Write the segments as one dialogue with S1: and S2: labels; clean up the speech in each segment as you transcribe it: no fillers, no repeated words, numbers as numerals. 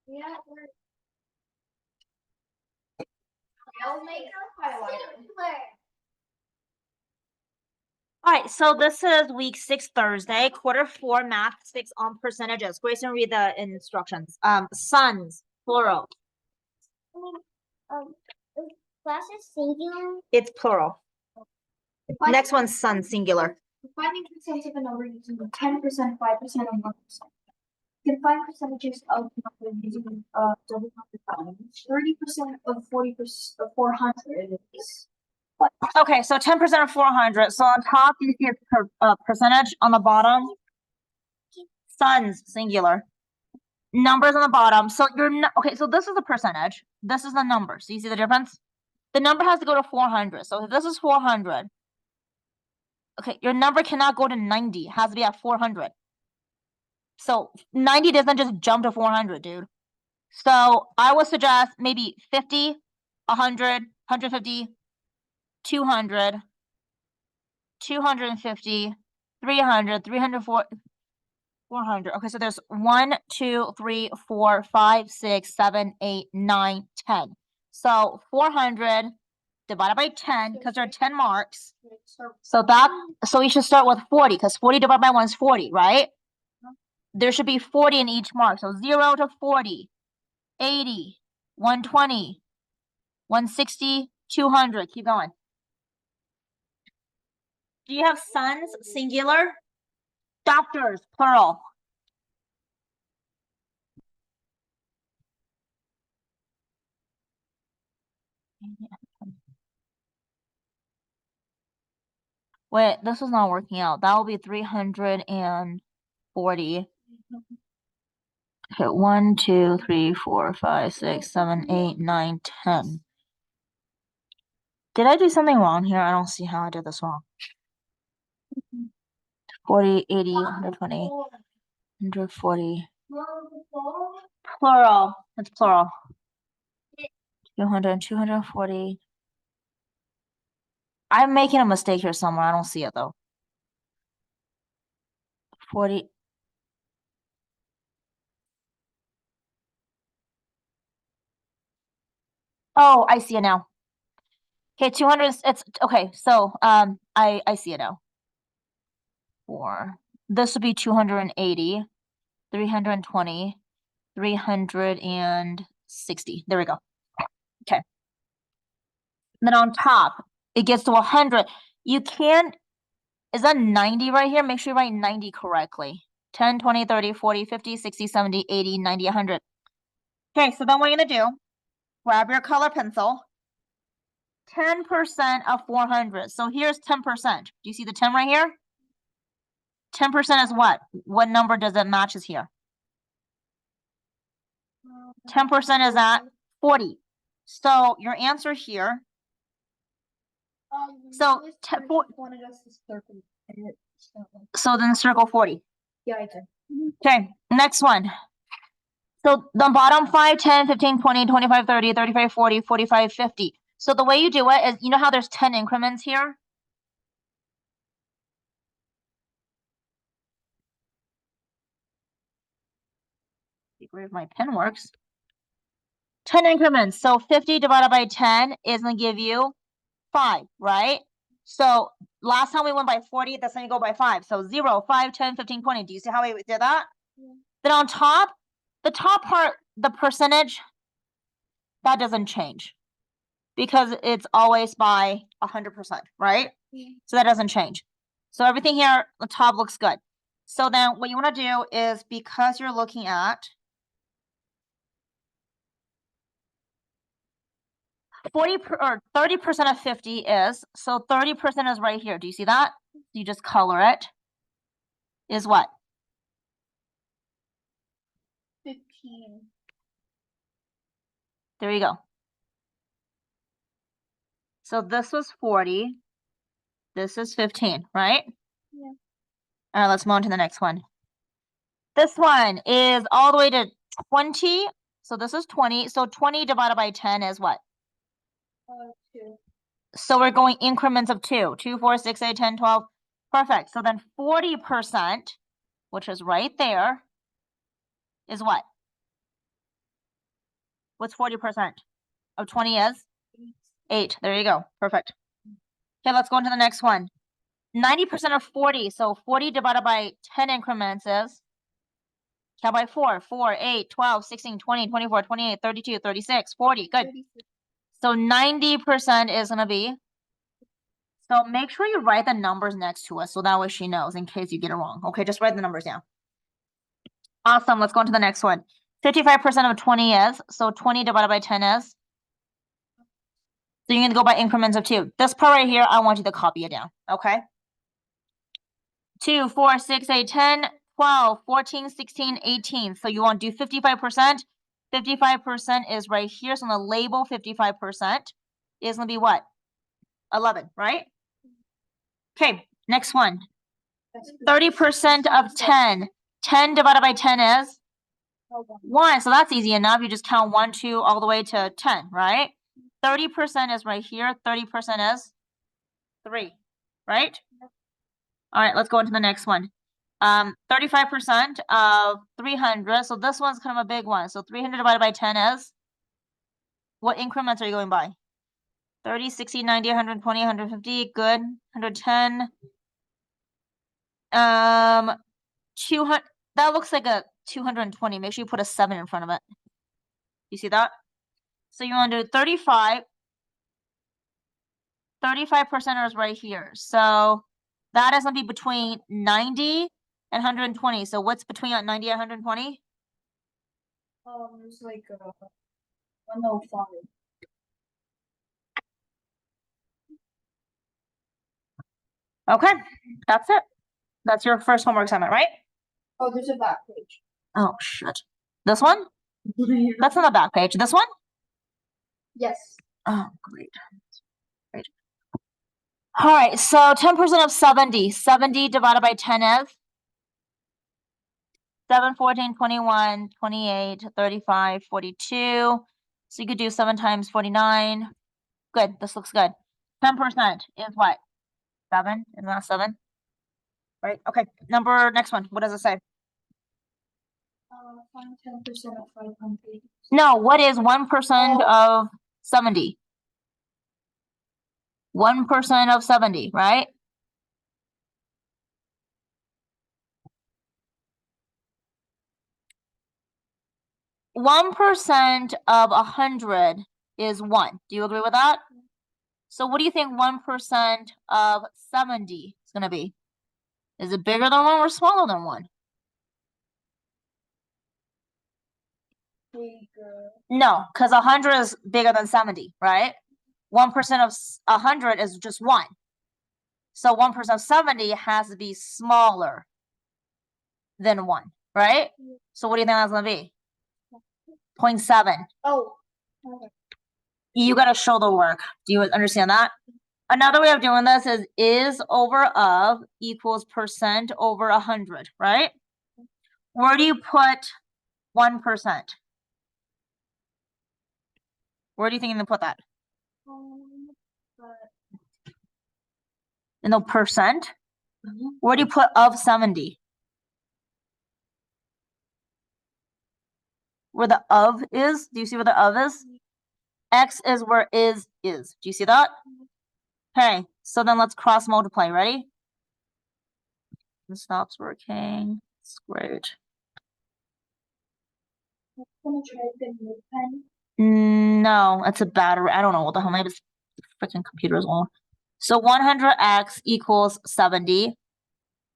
S1: Yeah. I'll make a highlighter. All right, so this is week 6 Thursday, Q4 math 6 on percentages. Grayson, read the instructions. Sons, plural.
S2: Class is singular.
S1: It's plural. Next one's son, singular.
S3: Finding percent of a number using 10%, 5%, and 1%. You can find percentages of number using double number values. 30% of 40% of 400 is.
S1: Okay, so 10% of 400. So on top, you see a percentage. On the bottom, sons, singular. Numbers on the bottom. So you're not okay. So this is a percentage. This is the number. So you see the difference? The number has to go to 400. So if this is 400, okay, your number cannot go to 90. It has to be at 400. So 90 doesn't just jump to 400, dude. So I would suggest maybe 50, 100, 150, 200, 250, 300, 340, 400. Okay, so there's 1, 2, 3, 4, 5, 6, 7, 8, 9, 10. So 400 divided by 10, because there are 10 marks. So you should start with 40, because 40 divided by 1 is 40, right? There should be 40 in each mark. So 0 to 40, 80, 120, 160, 200. Keep going. Do you have sons, singular? Doctors, plural. Wait, this is not working out. That will be 340. Okay, 1, 2, 3, 4, 5, 6, 7, 8, 9, 10. Did I do something wrong here? I don't see how I did this wrong. 40, 80, 120, 140. Plural. It's plural. 200, 240. I'm making a mistake here somewhere. I don't see it though. 40. Oh, I see it now. Okay, 200. It's okay. So I see it now. 4. This would be 280, 320, 360. There we go. Okay. Then on top, it gets to 100. You can, is that 90 right here? Make sure you write 90 correctly. 10, 20, 30, 40, 50, 60, 70, 80, 90, 100. Okay, so then what you're going to do, grab your color pencil. 10% of 400. So here's 10%. Do you see the 10 right here? 10% is what? What number does it matches here? 10% is at 40. So your answer here. So then circle 40.
S3: Yeah, I did.
S1: Okay, next one. So the bottom 5, 10, 15, 20, 25, 30, 35, 40, 45, 50. So the way you do it is, you know how there's 10 increments here? Where my pen works. 10 increments. So 50 divided by 10 is going to give you 5, right? So last time we went by 40, that's going to go by 5. So 0, 5, 10, 15, 20. Do you see how we did that? Yeah. Then on top, the top part, the percentage, that doesn't change because it's always by 100%, right? Yeah. So that doesn't change. So everything here, the top looks good. So then what you want to do is, because you're looking at 40 or 30% of 50 is, so 30% is right here. Do you see that? You just color it. Is what?
S3: 15.
S1: There you go. So this was 40. This is 15, right?
S3: Yeah.
S1: All right, let's move on to the next one. This one is all the way to 20. So this is 20. So 20 divided by 10 is what?
S3: 2.
S1: So we're going increments of 2. 2, 4, 6, 8, 10, 12. Perfect. So then 40%, which is right there, is what? What's 40% of 20 is? 8. There you go. Perfect. Okay, let's go into the next one. 90% of 40. So 40 divided by 10 increments is, count by 4, 4, 8, 12, 16, 20, 24, 28, 32, 36, 40. Good. So 90% is going to be, so make sure you write the numbers next to us so that way she knows in case you get it wrong. Okay, just write the numbers down. Awesome. Let's go on to the next one. 55% of 20 is, so 20 divided by 10 is, so you're going to go by increments of 2. This part right here, I want you to copy it down, okay? 2, 4, 6, 8, 10, 12, 14, 16, 18. So you want to do 55%. 55% is right here. So on the label 55% is going to be what? 11, right? Okay, next one. 30% of 10. 10 divided by 10 is 1. So that's easy enough. You just count 1, 2, all the way to 10, right? 30% is right here. 30% is 3, right? All right, let's go into the next one. 35% of 300. So this one's kind of a big one. So 300 divided by 10 is, what increments are you going by? 30, 60, 90, 120, 150. Good. 110. 200. That looks like a 220. Make sure you put a 7 in front of it. You see that? So you want to do 35. 35% is right here. So that is going to be between 90 and 120. So what's between 90 and 120?
S3: It's like 105.
S1: Okay, that's it. That's your first homework assignment, right?
S3: Oh, there's a back page.
S1: Oh, shit. This one? That's on the back page. This one?
S3: Yes.
S1: Oh, great. Great. All right, so 10% of 70. 70 divided by 10 is? 7, 14, 21, 28, 35, 42. So you could do 7 times 49. Good, this looks good. 10% is what? 7? Isn't that 7? Right, okay. Next one. What does it say?
S3: Find 10% of 500.
S1: No, what is 1% of 70? 1% of 70, right? One percent of 100 is 1. Do you agree with that? So what do you think 1% of 70 is going to be? Is it bigger than 1 or smaller than 1?
S3: Bigger.
S1: No, because 100 is bigger than 70, right? 1% of 100 is just 1. So 1% of 70 has to be smaller than 1, right? So what do you think that's going to be? 0.7.
S3: Oh. Okay.
S1: You got to show the work. Do you understand that? Another way of doing this is over of equals percent over 100, right? Where do you put 1%? Where do you think you can put that? In the percent? Where do you put of 70? Where the of is? Do you see where the of is? X is where is. Do you see that? Okay, so then let's cross multiply. Ready? It stops working. It's great. No, it's a battery. I don't know what the hell. Maybe it's freaking computer as well. So 100x equals 70.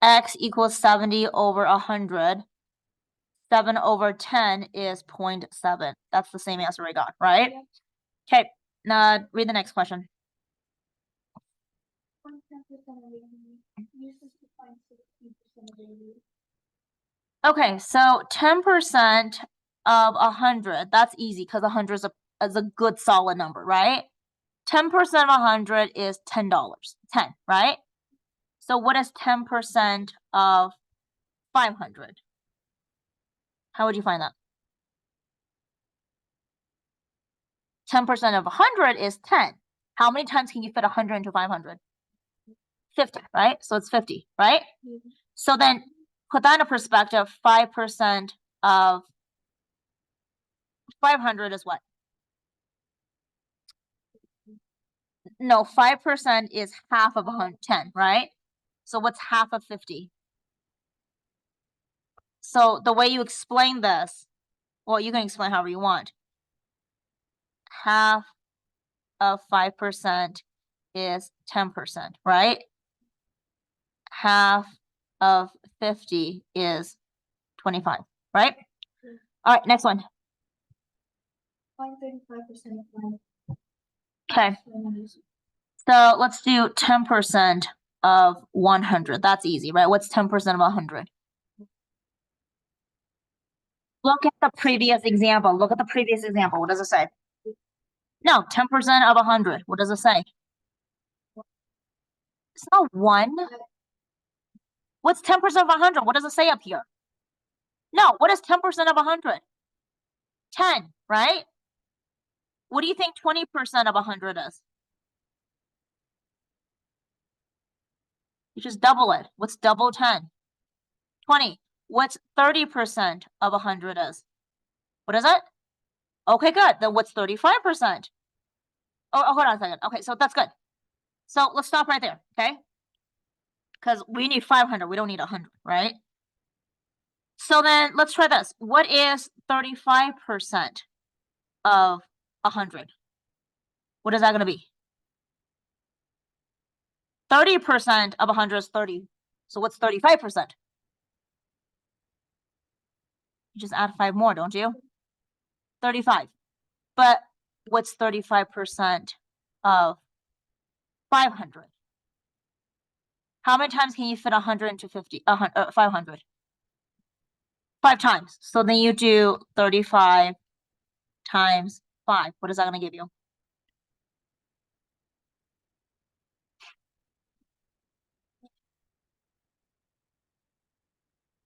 S1: X equals 70 over 100. 7 over 10 is 0.7. That's the same answer we got, right? Okay, now read the next question. Okay, so 10% of 100, that's easy because 100 is a good solid number, right? 10% of 100 is $10. 10, right? So what is 10% of 500? How would you find that? 10% of 100 is 10. How many times can you fit 100 into 500? 50, right? So it's 50, right? So then put that in perspective, 5% of 500 is what? no, 5% is half of 10, right? So what's half of 50? So the way you explain this, well, you can explain however you want. Half of 5% is 10%, right? Half of 50 is 25, right? All right, next one.
S3: Find 35% of my.
S1: Okay, so let's do 10% of 100. That's easy, right? What's 10% of 100? Look at the previous example. Look at the previous example. What does it say? No, 10% of 100. What does it say? It's not 1. What's 10% of 100? What does it say up here? No, what is 10% of 100? 10, right? What do you think 20% of 100 is? You just double it. What's double 10? 20. What's 30% of 100 is? What is it? Okay, good. Then what's 35%? Oh, hold on a second. Okay, so that's good. So let's stop right there, okay? Because we need 500. We don't need 100, right? So then let's try this. What is 35% of 100? What is that going to be? 30% of 100 is 30. So what's 35%? You just add 5 more, don't you? 35. But what's 35% of 500? How many times can you fit 100 into 500? 5 times. So then you do 35 times 5. What is that going to give you?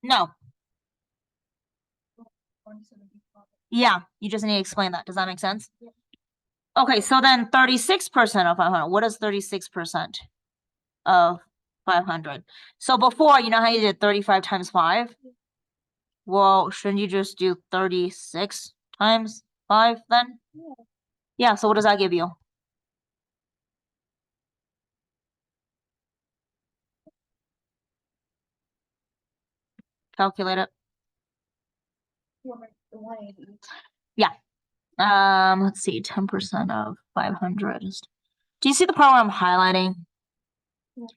S1: No. Yeah, you just need to explain that. Does that make sense?
S3: Yeah.
S1: Okay, so then 36% of 500. What is 36% of 500? So before, you know how you did 35 times 5? Well, shouldn't you just do 36 times 5 then?
S3: Yeah.
S1: Yeah, so what does that give you? Calculate it.
S3: The 180.
S1: Yeah. Let's see, 10% of 500 is. Do you see the part where I'm highlighting?
S3: Yeah.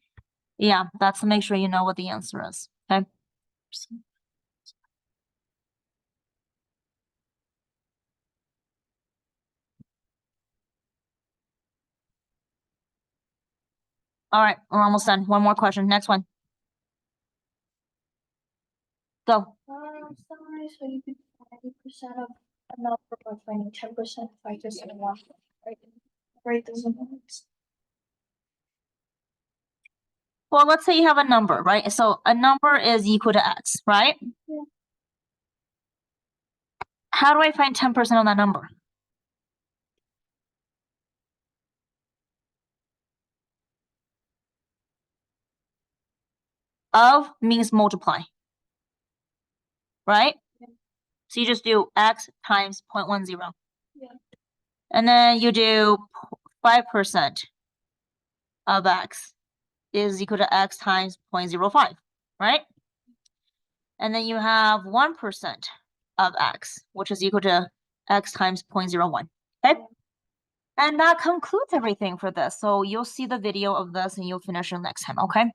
S1: Yeah, that's to make sure you know what the answer is. Okay. All right, we're almost done. One more question. Next one. Go.
S3: Summarize so you can find 80% of a number by finding 10%, 5% of 1. Write those in notes.
S1: Well, let's say you have a number, right? So a number is equal to x, right?
S3: Yeah.
S1: How do I find 10% of that number? Of means multiply, right?
S3: Yeah.
S1: So you just do x times 0.10.
S3: Yeah.
S1: And then you do 5% of x is equal to x times 0.05, right? And then you have 1% of x, which is equal to x times 0.01, okay? And that concludes everything for this. So you'll see the video of this and you'll finish it next time, okay?